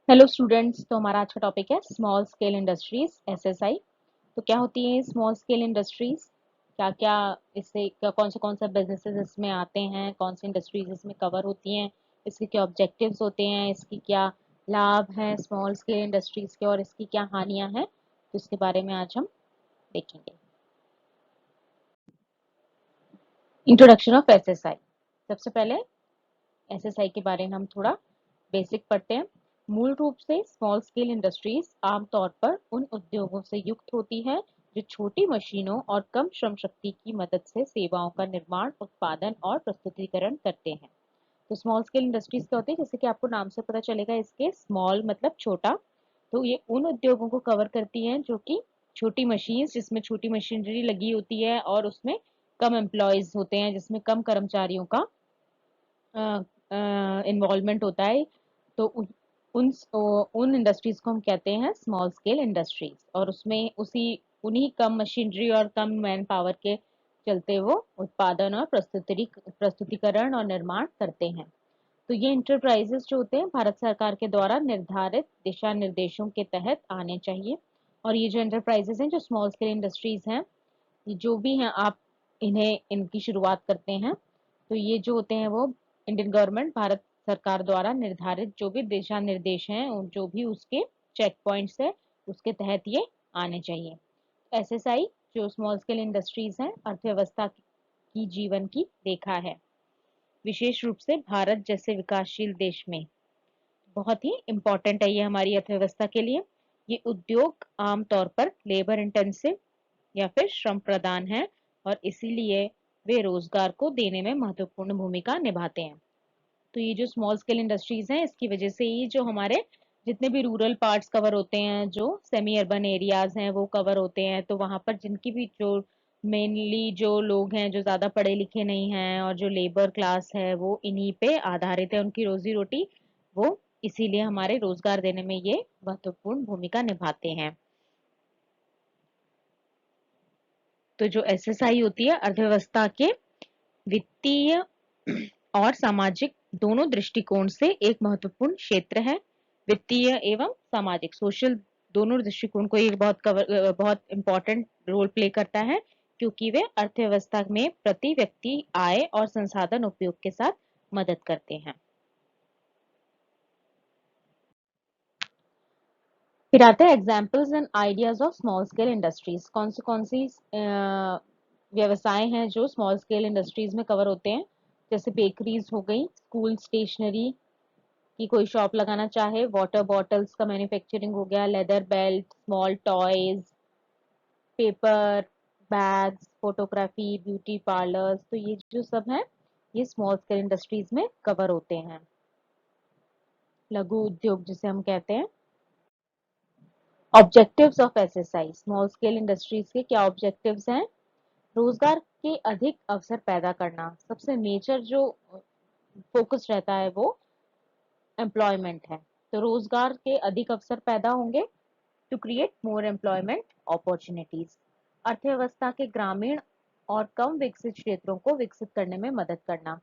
Hello students. तो हमारा आज का टॉपिक है स्मॉल स्केल इंडस्ट्रीज एसएसआई। तो क्या होती है स्मॉल स्केल इंडस्ट्रीज, क्या क्या इससे कौन सा बिजनेसेस इसमें आते हैं, कौन सी इंडस्ट्रीज इसमें कवर होती हैं, इसके क्या ऑब्जेक्टिव्स होते हैं, इसकी क्या लाभ है स्मॉल स्केल इंडस्ट्रीज के और इसकी क्या हानियां हैं, तो इसके बारे में आज हम देखेंगे। Introduction of SSI. सबसे पहले एसएसआई के बारे में हम थोड़ा बेसिक पढ़ते हैं। मूल रूप से स्मॉल स्केल इंडस्ट्रीज आमतौर पर उन उद्योगों से युक्त होती है जो छोटी मशीनों और कम श्रम शक्ति की मदद से सेवाओं का निर्माण, उत्पादन और प्रस्तुतिकरण करते हैं। तो स्मॉल स्केल इंडस्ट्रीज क्या होती है, जैसे कि आपको नाम से पता चलेगा, इसके स्मॉल मतलब छोटा। तो ये उन उद्योगों को कवर करती हैं जो कि छोटी मशीन, जिसमें छोटी मशीनरी लगी होती है और उसमें कम एम्प्लॉयज होते हैं, जिसमें कम कर्मचारियों का इन्वॉल्वमेंट होता है। तो उन उन इंडस्ट्रीज को हम कहते हैं स्मॉल स्केल इंडस्ट्रीज, और उसमें उन्हीं कम मशीनरी और कम मैन पावर के चलते वो उत्पादन और प्रस्तुतिकरण और निर्माण करते हैं। तो ये इंटरप्राइजेस जो होते हैं भारत सरकार के द्वारा निर्धारित दिशा निर्देशों के तहत आने चाहिए। और ये जो इंटरप्राइजेस हैं, जो स्मॉल स्केल इंडस्ट्रीज हैं, ये जो भी हैं, आप इनकी शुरुआत करते हैं, तो ये जो होते हैं वो इंडियन गवर्नमेंट, भारत सरकार द्वारा निर्धारित जो भी दिशा निर्देश हैं, जो भी उसके चेक पॉइंट्स है, उसके तहत ये आने चाहिए। एसएसआई जो स्मॉल स्केल इंडस्ट्रीज हैं, अर्थव्यवस्था की जीवन की रेखा है। विशेष रूप से भारत जैसे विकासशील देश में बहुत ही इम्पोर्टेंट है ये हमारी अर्थव्यवस्था के लिए। ये उद्योग आमतौर पर लेबर इंटेंसिव या फिर श्रम प्रधान है, और इसीलिए वे रोजगार को देने में महत्वपूर्ण भूमिका निभाते हैं। तो ये जो स्मॉल स्केल इंडस्ट्रीज हैं, इसकी वजह से ही जो हमारे जितने भी रूरल पार्ट्स कवर होते हैं, जो सेमी अर्बन एरियाज हैं वो कवर होते हैं, तो वहां पर जिनकी भी जो मेनली जो लोग हैं जो ज्यादा पढ़े लिखे नहीं हैं और जो लेबर क्लास है, वो इन्हीं पे आधारित है, उनकी रोजी रोटी, वो इसीलिए हमारे रोजगार देने में ये महत्वपूर्ण भूमिका निभाते हैं। तो जो एसएसआई होती है अर्थव्यवस्था के वित्तीय और सामाजिक दोनों दृष्टिकोण से एक महत्वपूर्ण क्षेत्र है। वित्तीय एवं सामाजिक, सोशल, दोनों दृष्टिकोण को ये बहुत इंपॉर्टेंट रोल प्ले करता है, क्योंकि वे अर्थव्यवस्था में प्रति व्यक्ति आय और संसाधन उपयोग के साथ मदद करते हैं। फिर आते हैं examples and ideas of small scale industries. कौन सी व्यवसाय हैं जो स्मॉल स्केल इंडस्ट्रीज में कवर होते हैं। जैसे बेकरीज हो गई, स्कूल स्टेशनरी की कोई शॉप लगाना चाहे, वाटर बॉटल्स का मैन्युफैक्चरिंग हो गया, leather belt, small toys, paper bags, photography, beauty parlours, तो ये जो सब है ये स्मॉल स्केल इंडस्ट्रीज में कवर होते हैं। लघु उद्योग जिसे हम कहते हैं। Objectives of SSI, small scale industries के क्या ऑब्जेक्टिव्स हैं। रोजगार के अधिक अवसर पैदा करना, सबसे मेजर जो फोकस रहता है वो एम्प्लॉयमेंट है। तो रोजगार के अधिक अवसर पैदा होंगे, to create more employment opportunities. अर्थव्यवस्था के ग्रामीण और कम विकसित क्षेत्रों को विकसित करने में मदद करना।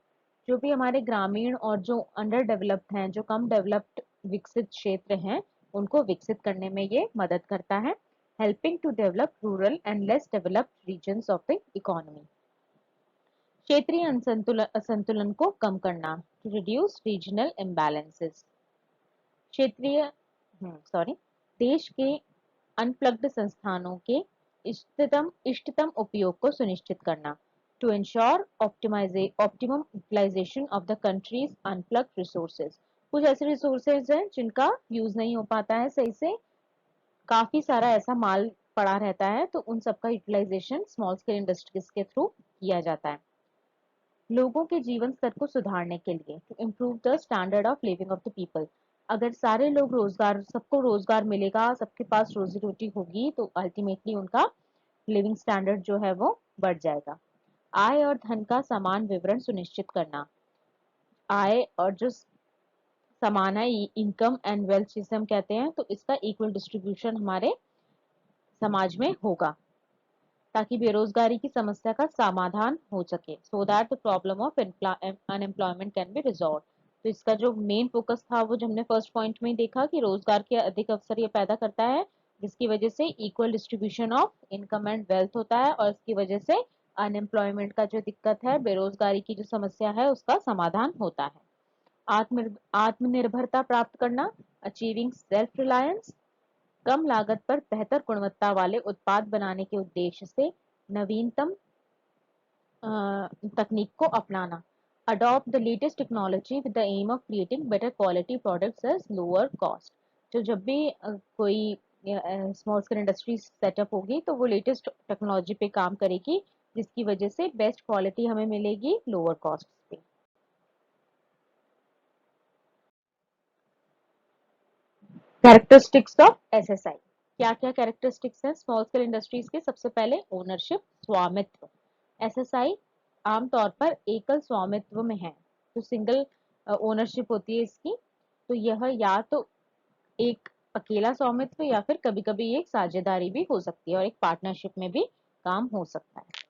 जो भी हमारे ग्रामीण और जो अंडर डेवलप्ड हैं, जो कम डेवलप्ड विकसित क्षेत्र हैं, उनको विकसित करने में ये मदद करता है। Helping to develop rural and less developed regions of the economy. क्षेत्रीय असंतुलन को कम करना, टू रिड्यूस रीजनल इम्बैलेंसेस। क्षेत्रीय सॉरी देश के अनप्लग्ड संस्थानों के इष्टतम उपयोग को सुनिश्चित करना, to ensure optimum utilisation of the country's unplugged resources. कुछ ऐसे रिसोर्सेज हैं जिनका यूज नहीं हो पाता है सही से, काफी सारा ऐसा माल पड़ा रहता है, तो उन सबका यूटिलाइजेशन स्मॉल स्केल इंडस्ट्रीज के थ्रू किया जाता है। लोगों के जीवन स्तर को सुधारने के लिए, to improve the standard of living of the people. अगर सारे लोग रोजगार, सबको रोजगार मिलेगा, सबके पास रोजी रोटी होगी, तो अल्टीमेटली उनका लिविंग स्टैंडर्ड जो है वो बढ़ जाएगा। आय और धन का समान विवरण सुनिश्चित करना। आय और जो समान है, इनकम एंड वेल्थ जिसे हम कहते हैं, तो इसका इक्वल डिस्ट्रीब्यूशन हमारे समाज में होगा, ताकि बेरोजगारी की समस्या का समाधान हो सके, so that the problem of unemployment can be resolve. तो इसका जो मेन फोकस था वो जो हमने फर्स्ट पॉइंट में ही देखा कि रोजगार के अधिक अवसर ये पैदा करता है, जिसकी वजह से equal distribution of income and wealth होता है, और इसकी वजह से अनएम्प्लॉयमेंट का जो दिक्कत है, बेरोजगारी की जो समस्या है, उसका समाधान होता है। आत्मनिर्भरता प्राप्त करना, अचीविंग सेल्फ रिलायंस, कम लागत पर बेहतर गुणवत्ता वाले उत्पाद बनाने के उद्देश्य से नवीनतम तकनीक को अपनाना, adopt the latest technology with the aim of creating better quality products at lower cost. तो जब भी कोई स्मॉल स्केल इंडस्ट्री सेटअप होगी तो वो लेटेस्ट टेक्नोलॉजी पे काम करेगी, जिसकी वजह से बेस्ट क्वालिटी हमें मिलेगी लोअर कॉस्ट पे। कैरेक्टरिस्टिक्स ऑफ एसएसआई, क्या क्या कैरेक्टरिस्टिक्स है स्मॉल स्केल इंडस्ट्रीज के? सबसे पहले ओनरशिप, स्वामित्व। एसएसआई आमतौर पर एकल स्वामित्व में है, तो सिंगल ओनरशिप होती है इसकी। तो यह या तो एक अकेला स्वामित्व या फिर कभी कभी एक साझेदारी भी हो सकती है और एक पार्टनरशिप में भी काम हो सकता है।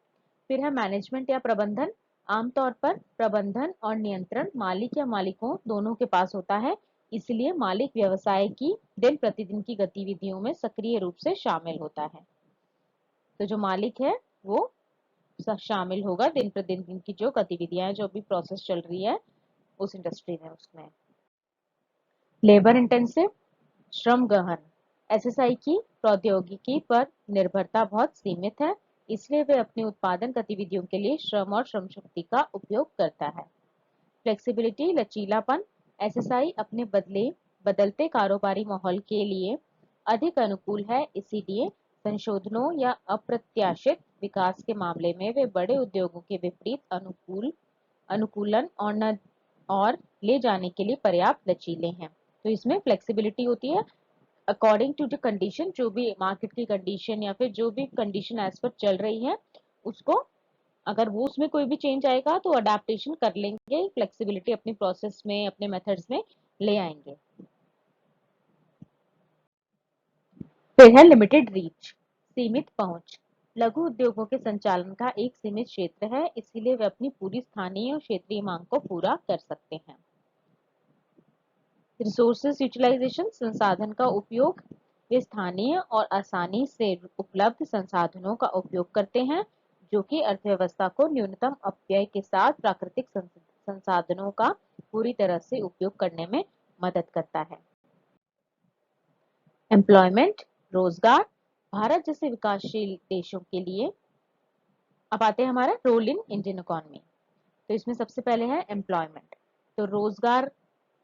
फिर है मैनेजमेंट या प्रबंधन, आमतौर पर प्रबंधन और नियंत्रण मालिक या मालिकों दोनों के पास होता है, इसलिए मालिक व्यवसाय की दिन प्रतिदिन की गतिविधियों में सक्रिय रूप से शामिल होता है। तो जो मालिक है वो शामिल होगा दिन प्रतिदिन की जो गतिविधियां हैं, जो भी प्रोसेस चल रही है उस इंडस्ट्री में, उसमें। लेबर इंटेंसिव, श्रम गहन, एसएसआई की प्रौद्योगिकी पर निर्भरता बहुत सीमित है, इसलिए वे अपनी उत्पादन गतिविधियों के लिए श्रम और श्रम शक्ति का उपयोग करता है। फ्लेक्सिबिलिटी, लचीलापन, एसएसआई अपने बदलते कारोबारी माहौल के लिए अधिक अनुकूल है, इसीलिए संशोधनों या अप्रत्याशित विकास के मामले में वे बड़े उद्योगों के विपरीत अनुकूलन और ले जाने के लिए पर्याप्त लचीले हैं। तो इसमें फ्लेक्सिबिलिटी होती है अकॉर्डिंग टू द कंडीशन, जो भी मार्केट की कंडीशन या फिर जो भी कंडीशन एज पर चल रही है उसको, अगर वो उसमें कोई भी चेंज आएगा तो अडेप्टेशन कर लेंगे, फ्लेक्सिबिलिटी अपनी प्रोसेस में, अपने मेथड्स में ले आएंगे। फिर है लिमिटेड रीच, सीमित पहुंच, लघु उद्योगों के संचालन का एक सीमित क्षेत्र है, इसीलिए वे अपनी पूरी स्थानीय और क्षेत्रीय मांग को पूरा कर सकते हैं। रिसोर्सेज यूटिलाइजेशन, संसाधन का उपयोग, वे स्थानीय और आसानी से उपलब्ध संसाधनों का उपयोग करते हैं, जो कि अर्थव्यवस्था को न्यूनतम अपव्यय के साथ प्राकृतिक संसाधनों का पूरी तरह से उपयोग करने में मदद करता है। एम्प्लॉयमेंट, रोजगार, भारत जैसे विकासशील देशों के लिए। अब आते हैं हमारा रोल इन इंडियन इकोनॉमी। तो इसमें सबसे पहले है एम्प्लॉयमेंट। तो रोजगार,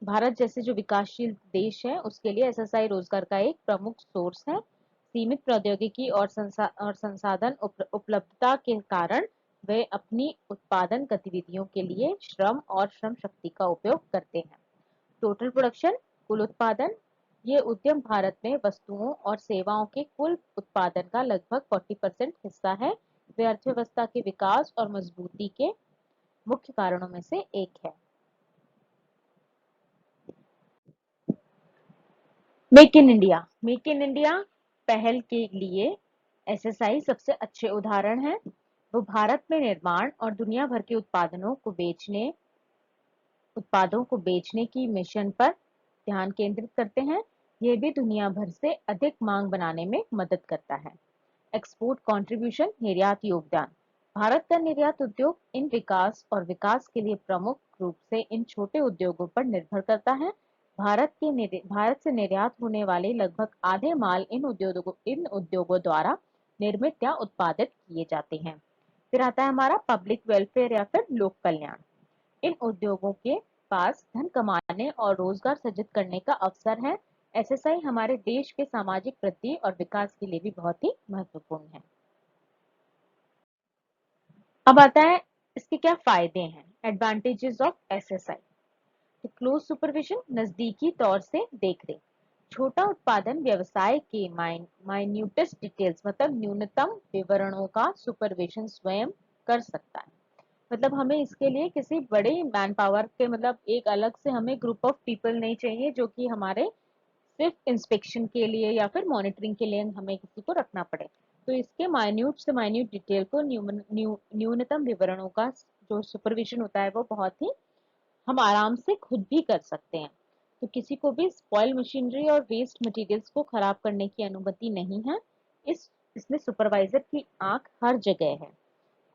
भारत जैसे जो विकासशील देश है उसके लिए एसएसआई रोजगार का एक प्रमुख सोर्स है। सीमित प्रौद्योगिकी और संसाधन उपलब्धता के कारण वे अपनी उत्पादन गतिविधियों के लिए श्रम और श्रम शक्ति का उपयोग करते हैं। टोटल प्रोडक्शन, कुल उत्पादन, ये उद्यम भारत में वस्तुओं और सेवाओं के कुल उत्पादन का लगभग 40% हिस्सा है। वे अर्थव्यवस्था के विकास और मजबूती के मुख्य कारणों में से एक है। मेक इन इंडिया पहल के लिए एसएसआई सबसे अच्छे उदाहरण है। वो भारत में निर्माण और दुनिया भर के उत्पादों को बेचने की मिशन पर ध्यान केंद्रित करते हैं। यह भी दुनिया भर से अधिक मांग बनाने में मदद करता है। एक्सपोर्ट कंट्रीब्यूशन, निर्यात योगदान, भारत का निर्यात उद्योग इन विकास के लिए प्रमुख रूप से इन छोटे उद्योगों पर निर्भर करता है। भारत से निर्यात होने वाले लगभग आधे माल इन उद्योगों द्वारा निर्मित या उत्पादित किए जाते हैं। फिर आता है हमारा पब्लिक वेलफेयर या फिर लोक कल्याण। इन उद्योगों के पास धन कमाने और रोजगार सृजित करने का अवसर है। एसएसआई हमारे देश के सामाजिक वृद्धि और विकास के लिए भी बहुत ही महत्वपूर्ण है। अब आता है इसके क्या फायदे हैं, एडवांटेजेस ऑफ एसएसआई। तो क्लोज सुपरविजन, नजदीकी तौर से देखरेख, छोटा उत्पादन व्यवसाय के माइन्यूटेस्ट डिटेल्स मतलब न्यूनतम विवरणों का सुपरविजन स्वयं कर सकता है। मतलब हमें इसके लिए किसी बड़े मैन पावर के, मतलब एक अलग से हमें ग्रुप ऑफ पीपल नहीं चाहिए जो कि हमारे सिर्फ इंस्पेक्शन के लिए या फिर मॉनिटरिंग के लिए हमें किसी को रखना पड़े। तो इसके माइन्यूट से माइन्यूट डिटेल को न्यूनतम विवरणों का जो सुपरविजन होता है वो बहुत ही हम आराम से खुद भी कर सकते हैं। तो किसी को भी स्पॉइल मशीनरी और वेस्ट मटेरियल्स को खराब करने की अनुमति नहीं है। इसमें सुपरवाइजर की आंख हर जगह है।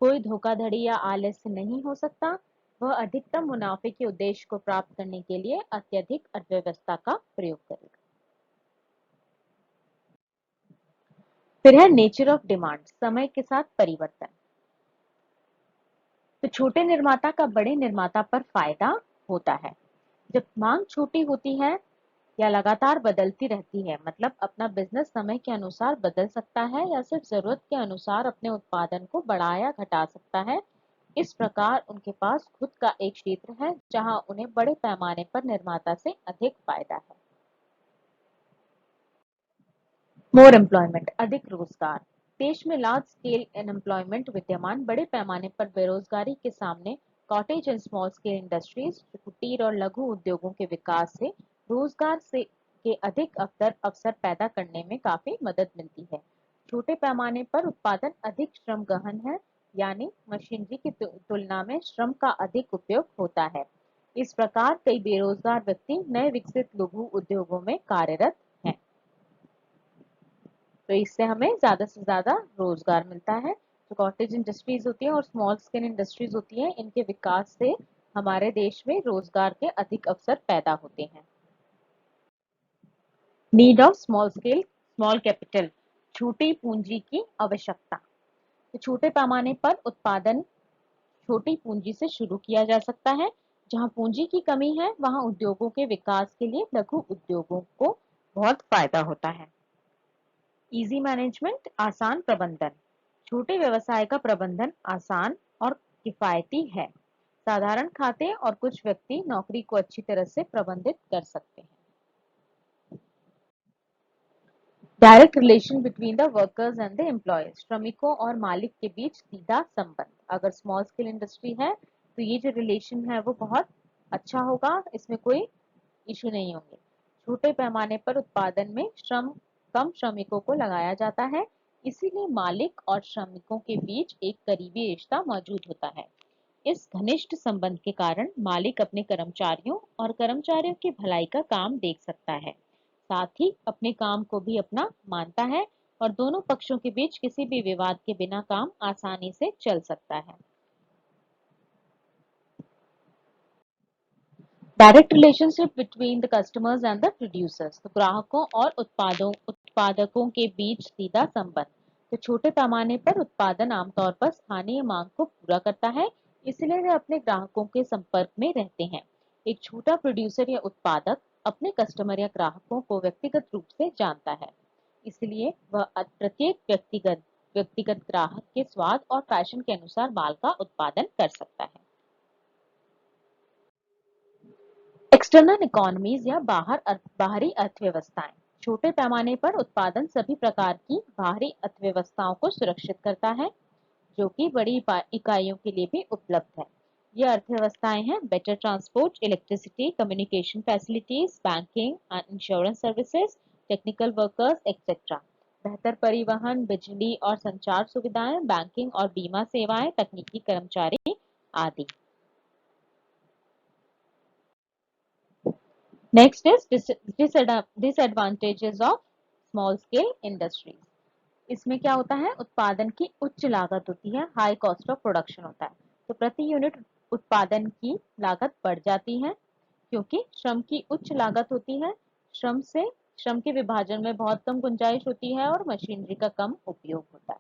कोई धोखाधड़ी या आलस्य नहीं हो सकता। वह अधिकतम मुनाफे के उद्देश्य को प्राप्त करने के लिए अत्यधिक अर्थव्यवस्था का प्रयोग करेगा। फिर है नेचर ऑफ डिमांड, समय के साथ परिवर्तन। तो छोटे निर्माता का बड़े निर्माता पर फायदा होता है। जब मांग छोटी होती है या लगातार बदलती रहती है, मतलब अपना बिजनेस समय के अनुसार बदल सकता है या सिर्फ जरूरत के अनुसार अपने उत्पादन को बढ़ा या घटा सकता है, इस प्रकार उनके पास खुद का एक क्षेत्र है जहां उन्हें बड़े पैमाने पर निर्माता से अधिक फायदा है। मोर एम्प्लॉयमेंट, अधिक रोजगार। देश में लार्ज स्केल अनएम्प्लॉयमेंट विद्यमान बड़े पैमाने पर बेरोजगारी के सामने cottage and small scale industries, कुटीर और लघु उद्योगों के विकास से रोजगार से के अधिक अवसर पैदा करने में काफी मदद मिलती है। छोटे पैमाने पर उत्पादन अधिक श्रम गहन है, यानी मशीनरी की तुलना में श्रम का अधिक उपयोग होता है। इस प्रकार कई बेरोजगार व्यक्ति नए विकसित लघु उद्योगों में कार्यरत हैं। तो इससे हमें ज़्यादा से ज़्यादा रोजगार मिलता है। जो कॉटेज इंडस्ट्रीज होती है और स्मॉल स्केल इंडस्ट्रीज होती है, इनके विकास से हमारे देश में रोजगार के अधिक अवसर पैदा होते हैं। नीड ऑफ स्मॉल कैपिटल, छोटी पूंजी की आवश्यकता। तो छोटे पैमाने पर उत्पादन छोटी पूंजी से शुरू किया जा सकता है। जहां पूंजी की कमी है, वहां उद्योगों के विकास के लिए लघु उद्योगों को बहुत फायदा होता है। इजी मैनेजमेंट, आसान प्रबंधन। छोटे व्यवसाय का प्रबंधन आसान और किफायती है। साधारण खाते और कुछ व्यक्ति नौकरी को अच्छी तरह से प्रबंधित कर सकते हैं। Direct relation between the workers and the employees, श्रमिकों और मालिक के बीच सीधा संबंध। अगर स्मॉल स्केल इंडस्ट्री है तो ये जो रिलेशन है वो बहुत अच्छा होगा, इसमें कोई इशू नहीं होंगे। छोटे पैमाने पर उत्पादन में कम श्रमिकों को लगाया जाता है, इसीलिए मालिक और श्रमिकों के बीच एक करीबी रिश्ता मौजूद होता है। इस घनिष्ठ संबंध के कारण मालिक अपने कर्मचारियों और कर्मचारियों की भलाई का काम देख सकता है, साथ ही अपने काम को भी अपना मानता है और दोनों पक्षों के बीच किसी भी विवाद के बिना काम आसानी से चल सकता है। Direct relationship between the customers and the producers, तो ग्राहकों और उत्पादकों के बीच सीधा संबंध। तो छोटे पैमाने पर उत्पादन आमतौर पर स्थानीय मांग को पूरा करता है, इसलिए वे अपने ग्राहकों के संपर्क में रहते हैं। एक छोटा प्रोड्यूसर या उत्पादक अपने कस्टमर या ग्राहकों को व्यक्तिगत रूप से जानता है, इसलिए वह प्रत्येक व्यक्तिगत ग्राहक के स्वाद और फैशन के अनुसार माल का उत्पादन कर सकता है। एक्सटर्नल इकोनॉमीज या बाहरी अर्थव्यवस्थाएं, छोटे पैमाने पर उत्पादन सभी प्रकार की बाहरी अर्थव्यवस्थाओं को सुरक्षित करता है, जो कि बड़ी इकाइयों के लिए भी उपलब्ध है। ये अर्थव्यवस्थाएं हैं better transport, electricity, communication facilities, banking and insurance services, technical workers etcetera. बेहतर परिवहन, बिजली और संचार सुविधाएं, बैंकिंग और बीमा सेवाएं, तकनीकी कर्मचारी आदि। Next is disadvantages of small scale industries. इसमें क्या होता है, उत्पादन की उच्च लागत होती है, हाई कॉस्ट ऑफ प्रोडक्शन होता है। तो प्रति यूनिट उत्पादन की लागत बढ़ जाती है क्योंकि श्रम की उच्च लागत होती है। श्रम के विभाजन में बहुत कम गुंजाइश होती है और मशीनरी का कम उपयोग होता है।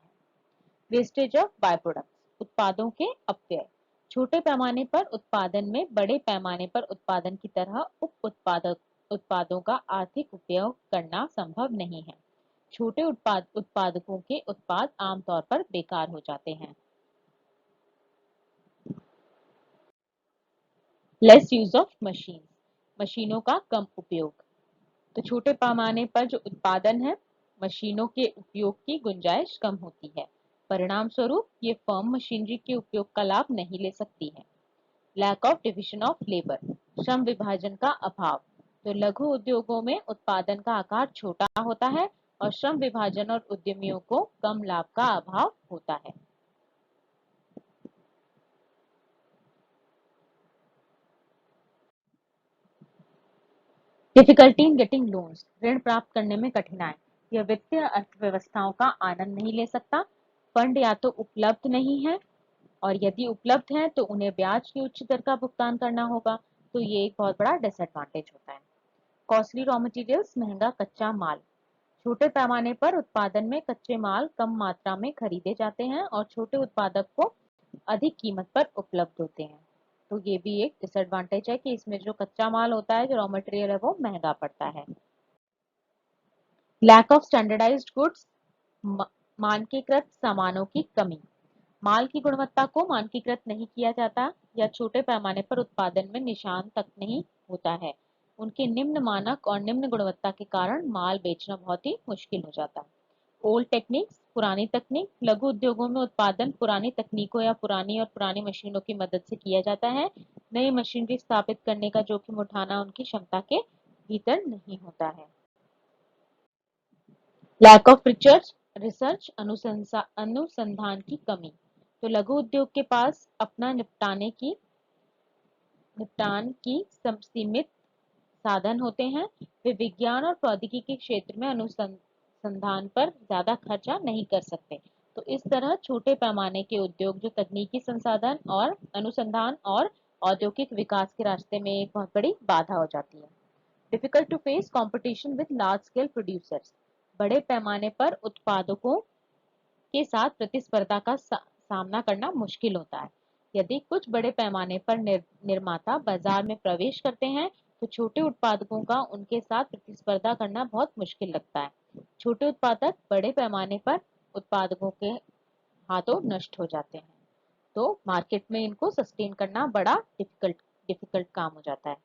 वेस्टेज ऑफ बाय प्रोडक्ट्स, उत्पादों के अपव्यय। छोटे पैमाने पर उत्पादन में बड़े पैमाने पर उत्पादन की तरह उत्पादों का आर्थिक उपयोग करना संभव नहीं है। छोटे उत्पादकों के उत्पाद आमतौर पर बेकार हो जाते हैं। लेस यूज ऑफ मशीनों का कम उपयोग। तो छोटे पैमाने पर जो उत्पादन है, मशीनों के उपयोग की गुंजाइश कम होती है। परिणाम स्वरूप ये फर्म मशीनरी के उपयोग का लाभ नहीं ले सकती है। Lack of division of labour, श्रम विभाजन का अभाव। तो लघु उद्योगों में उत्पादन का आकार छोटा होता है और श्रम विभाजन और उद्यमियों को कम लाभ का अभाव होता है। डिफिकल्टी इन गेटिंग लोन्स, ऋण प्राप्त करने में कठिनाई। यह वित्तीय अर्थव्यवस्थाओं का आनंद नहीं ले सकता। फंड या तो उपलब्ध नहीं है, और यदि उपलब्ध है तो उन्हें ब्याज की उच्च दर का भुगतान करना होगा। तो ये एक बहुत बड़ा डिसएडवांटेज होता है। कॉस्टली रॉ मटेरियल्स, महंगा कच्चा माल। छोटे पैमाने पर उत्पादन में कच्चे माल कम मात्रा में खरीदे जाते हैं और छोटे उत्पादक को अधिक कीमत पर उपलब्ध होते हैं। तो ये भी एक डिसएडवांटेज है कि इसमें जो कच्चा माल होता है, जो रॉ मटेरियल है, वो महंगा पड़ता है। लैक ऑफ स्टैंडर्डाइज्ड गुड्स, मानकीकृत सामानों की कमी। माल की गुणवत्ता को मानकीकृत नहीं किया जाता या छोटे पैमाने पर उत्पादन में निशान तक नहीं होता है। उनके निम्न मानक और निम्न गुणवत्ता के कारण माल बेचना बहुत ही मुश्किल हो जाता है। ओल्ड टेक्निक्स, पुरानी तकनीक। लघु उद्योगों में उत्पादन पुरानी तकनीकों या पुरानी मशीनों की मदद से किया जाता है। नई मशीनरी स्थापित करने का जोखिम उठाना उनकी क्षमता के भीतर नहीं होता है। लैक ऑफ रिसर्च, अनुसंधान की कमी। तो लघु उद्योग के पास अपना निपटान की सीमित साधन होते हैं। वे विज्ञान और प्रौद्योगिकी के क्षेत्र में अनुसंधान पर ज्यादा खर्चा नहीं कर सकते। तो इस तरह छोटे पैमाने के उद्योग जो तकनीकी संसाधन और अनुसंधान और औद्योगिक विकास के रास्ते में एक बहुत बड़ी बाधा हो जाती है। Difficult to face competition with large scale producers, बड़े पैमाने पर उत्पादकों के साथ प्रतिस्पर्धा का सामना करना मुश्किल होता है। यदि कुछ बड़े पैमाने पर निर्माता बाजार में प्रवेश करते हैं तो छोटे उत्पादकों का उनके साथ प्रतिस्पर्धा करना बहुत मुश्किल लगता है। छोटे उत्पादक बड़े पैमाने पर उत्पादकों के हाथों नष्ट हो जाते हैं। तो मार्केट में इनको सस्टेन करना बड़ा डिफिकल्ट डिफिकल्ट काम हो जाता है।